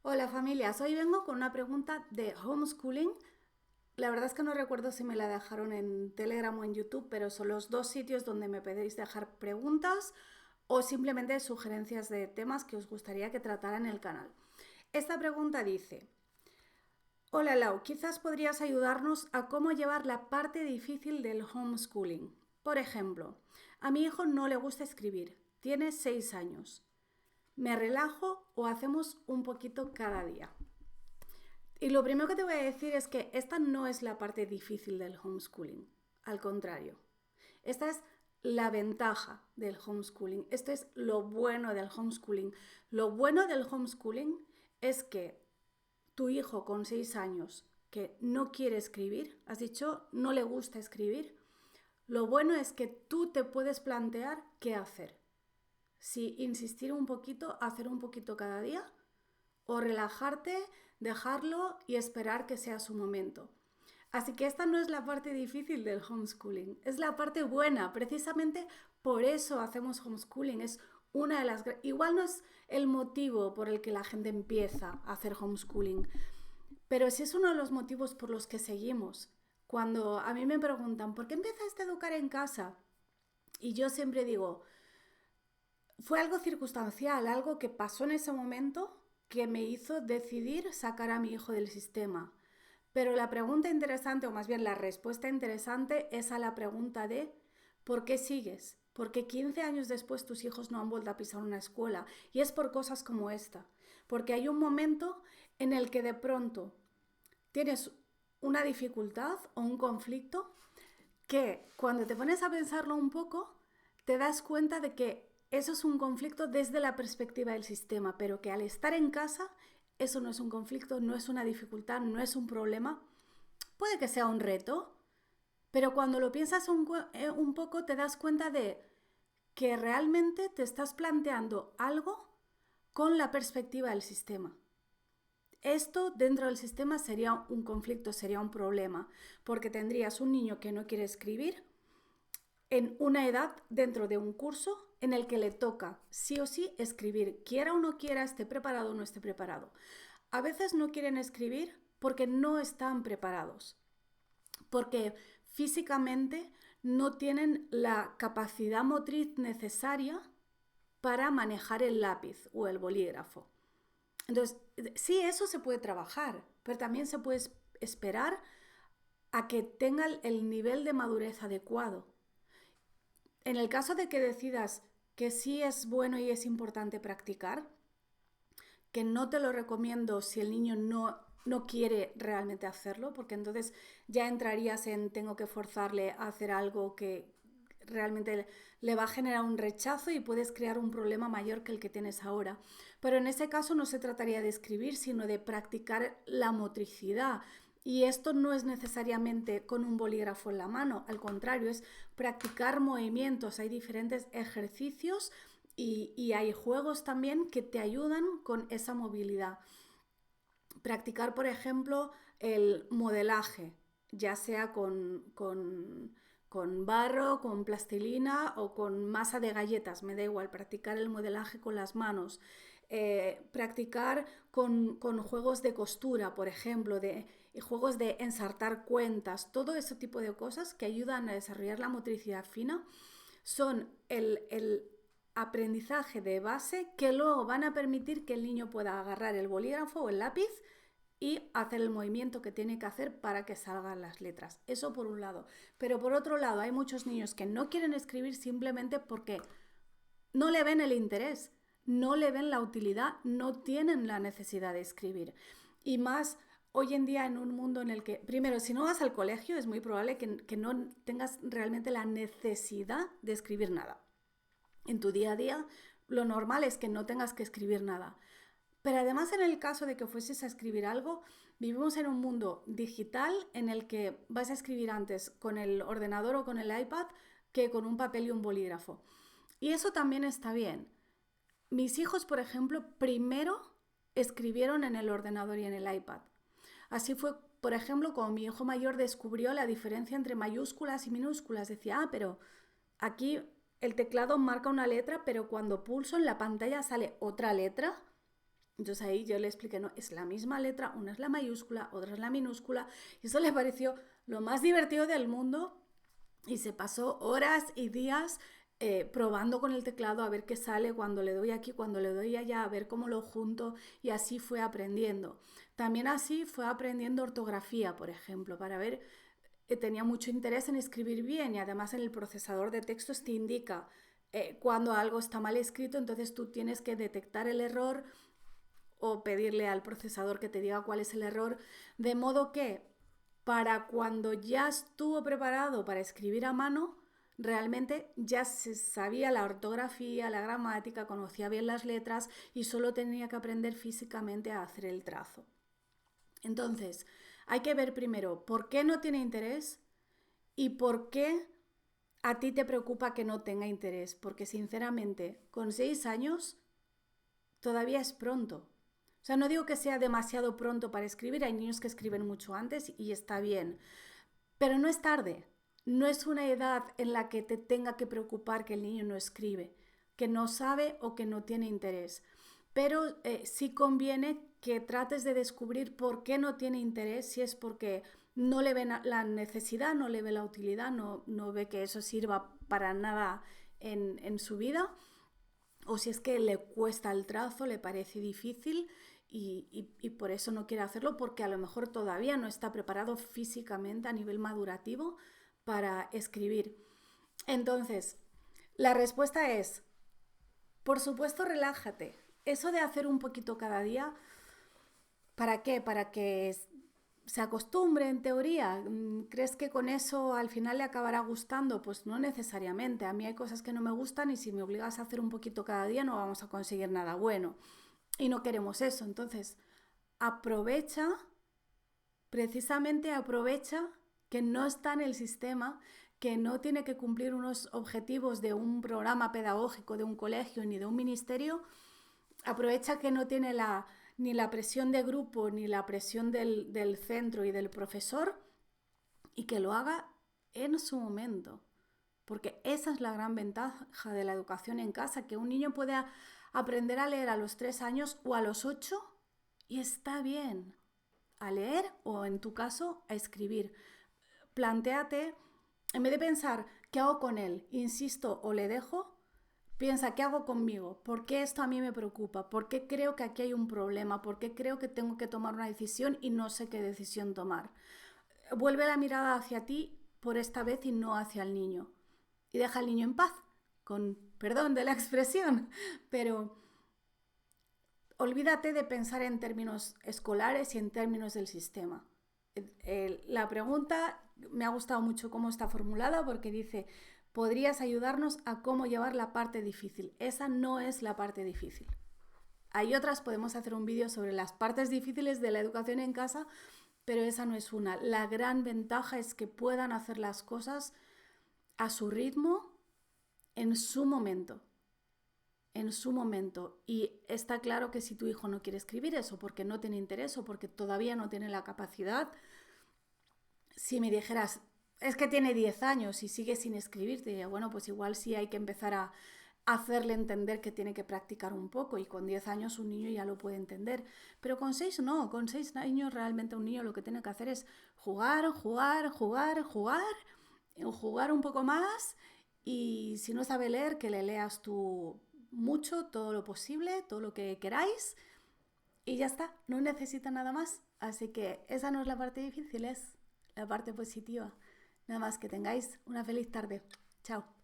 Hola familias, hoy vengo con una pregunta de homeschooling. La verdad es que no recuerdo si me la dejaron en Telegram o en YouTube, pero son los dos sitios donde me podéis dejar preguntas o simplemente sugerencias de temas que os gustaría que tratara en el canal. Esta pregunta dice: Hola Lau, quizás podrías ayudarnos a cómo llevar la parte difícil del homeschooling. Por ejemplo, a mi hijo no le gusta escribir, tiene 6 años. ¿Me relajo o hacemos un poquito cada día? Y lo primero que te voy a decir es que esta no es la parte difícil del homeschooling, al contrario. Esta es la ventaja del homeschooling, esto es lo bueno del homeschooling. Lo bueno del homeschooling es que tu hijo con 6 años que no quiere escribir, has dicho no le gusta escribir, lo bueno es que tú te puedes plantear qué hacer. Si insistir un poquito, hacer un poquito cada día, o relajarte, dejarlo y esperar que sea su momento. Así que esta no es la parte difícil del homeschooling, es la parte buena. Precisamente por eso hacemos homeschooling. Es una de las... Igual no es el motivo por el que la gente empieza a hacer homeschooling, pero sí es uno de los motivos por los que seguimos. Cuando a mí me preguntan, ¿por qué empezaste a educar en casa? Y yo siempre digo, fue algo circunstancial, algo que pasó en ese momento que me hizo decidir sacar a mi hijo del sistema. Pero la pregunta interesante, o más bien la respuesta interesante, es a la pregunta de ¿por qué sigues? Porque 15 años después tus hijos no han vuelto a pisar una escuela. Y es por cosas como esta. Porque hay un momento en el que de pronto tienes una dificultad o un conflicto que cuando te pones a pensarlo un poco, te das cuenta de que eso es un conflicto desde la perspectiva del sistema, pero que al estar en casa, eso no es un conflicto, no es una dificultad, no es un problema. Puede que sea un reto, pero cuando lo piensas un poco, te das cuenta de que realmente te estás planteando algo con la perspectiva del sistema. Esto dentro del sistema sería un conflicto, sería un problema, porque tendrías un niño que no quiere escribir en una edad dentro de un curso en el que le toca sí o sí escribir, quiera o no quiera, esté preparado o no esté preparado. A veces no quieren escribir porque no están preparados, porque físicamente no tienen la capacidad motriz necesaria para manejar el lápiz o el bolígrafo. Entonces, sí, eso se puede trabajar, pero también se puede esperar a que tenga el nivel de madurez adecuado. En el caso de que decidas que sí es bueno y es importante practicar, que no te lo recomiendo si el niño no quiere realmente hacerlo, porque entonces ya entrarías en tengo que forzarle a hacer algo que realmente le va a generar un rechazo y puedes crear un problema mayor que el que tienes ahora. Pero en ese caso no se trataría de escribir, sino de practicar la motricidad. Y esto no es necesariamente con un bolígrafo en la mano, al contrario, es practicar movimientos. Hay diferentes ejercicios y hay juegos también que te ayudan con esa movilidad. Practicar, por ejemplo, el modelaje, ya sea con barro, con plastilina o con masa de galletas, me da igual, practicar el modelaje con las manos. Practicar con juegos de costura, por ejemplo, juegos de ensartar cuentas, todo ese tipo de cosas que ayudan a desarrollar la motricidad fina son el aprendizaje de base que luego van a permitir que el niño pueda agarrar el bolígrafo o el lápiz y hacer el movimiento que tiene que hacer para que salgan las letras. Eso por un lado. Pero por otro lado, hay muchos niños que no quieren escribir simplemente porque no le ven el interés, no le ven la utilidad, no tienen la necesidad de escribir. Y más hoy en día en un mundo en el que, primero, si no vas al colegio, es muy probable que no tengas realmente la necesidad de escribir nada. En tu día a día, lo normal es que no tengas que escribir nada. Pero además, en el caso de que fueses a escribir algo, vivimos en un mundo digital en el que vas a escribir antes con el ordenador o con el iPad que con un papel y un bolígrafo. Y eso también está bien. Mis hijos, por ejemplo, primero escribieron en el ordenador y en el iPad. Así fue, por ejemplo, cuando mi hijo mayor descubrió la diferencia entre mayúsculas y minúsculas. Decía, pero aquí el teclado marca una letra, pero cuando pulso en la pantalla sale otra letra. Entonces ahí yo le expliqué, no, es la misma letra, una es la mayúscula, otra es la minúscula, y eso le pareció lo más divertido del mundo y se pasó horas y días probando con el teclado a ver qué sale cuando le doy aquí, cuando le doy allá, a ver cómo lo junto y así fue aprendiendo. También así fue aprendiendo ortografía, por ejemplo, para ver, tenía mucho interés en escribir bien y además en el procesador de textos te indica cuando algo está mal escrito, entonces tú tienes que detectar el error o pedirle al procesador que te diga cuál es el error, de modo que para cuando ya estuvo preparado para escribir a mano, realmente ya se sabía la ortografía, la gramática, conocía bien las letras y solo tenía que aprender físicamente a hacer el trazo. Entonces, hay que ver primero por qué no tiene interés y por qué a ti te preocupa que no tenga interés, porque sinceramente, con 6 años todavía es pronto. O sea, no digo que sea demasiado pronto para escribir, hay niños que escriben mucho antes y está bien, pero no es tarde. No es una edad en la que te tenga que preocupar que el niño no escribe, que no sabe o que no tiene interés. Pero sí conviene que trates de descubrir por qué no tiene interés, si es porque no le ve la necesidad, no le ve la utilidad, no ve que eso sirva para nada en su vida, o si es que le cuesta el trazo, le parece difícil y por eso no quiere hacerlo, porque a lo mejor todavía no está preparado físicamente a nivel madurativo para escribir. Entonces, la respuesta es, por supuesto, relájate. Eso de hacer un poquito cada día, ¿para qué? Para que se acostumbre en teoría. ¿Crees que con eso al final le acabará gustando? Pues no necesariamente. A mí hay cosas que no me gustan y si me obligas a hacer un poquito cada día no vamos a conseguir nada bueno. Y no queremos eso. Entonces, aprovecha, precisamente aprovecha que no está en el sistema, que no tiene que cumplir unos objetivos de un programa pedagógico, de un colegio ni de un ministerio. Aprovecha que no tiene ni la presión de grupo ni la presión del centro y del profesor y que lo haga en su momento. Porque esa es la gran ventaja de la educación en casa, que un niño puede aprender a leer a los 3 años o a los 8 y está bien. A leer o en tu caso a escribir. Plantéate, en vez de pensar, ¿qué hago con él? Insisto o le dejo, piensa, ¿qué hago conmigo? ¿Por qué esto a mí me preocupa? ¿Por qué creo que aquí hay un problema? ¿Por qué creo que tengo que tomar una decisión y no sé qué decisión tomar? Vuelve la mirada hacia ti por esta vez y no hacia el niño. Y deja al niño en paz, con perdón de la expresión, pero olvídate de pensar en términos escolares y en términos del sistema. La pregunta me ha gustado mucho cómo está formulada porque dice, ¿podrías ayudarnos a cómo llevar la parte difícil? Esa no es la parte difícil. Hay otras, podemos hacer un vídeo sobre las partes difíciles de la educación en casa, pero esa no es una. La gran ventaja es que puedan hacer las cosas a su ritmo, en su momento. En su momento. Y está claro que si tu hijo no quiere escribir eso porque no tiene interés o porque todavía no tiene la capacidad, si me dijeras, es que tiene 10 años y sigue sin escribir, te diría, bueno, pues igual sí hay que empezar a hacerle entender que tiene que practicar un poco y con 10 años un niño ya lo puede entender. Pero con 6 no, con 6 años realmente un niño lo que tiene que hacer es jugar, jugar, jugar, jugar, jugar un poco más y si no sabe leer, que le leas tú mucho, todo lo posible, todo lo que queráis y ya está, no necesita nada más. Así que esa no es la parte difícil, es la parte positiva. Nada más que tengáis una feliz tarde. Chao.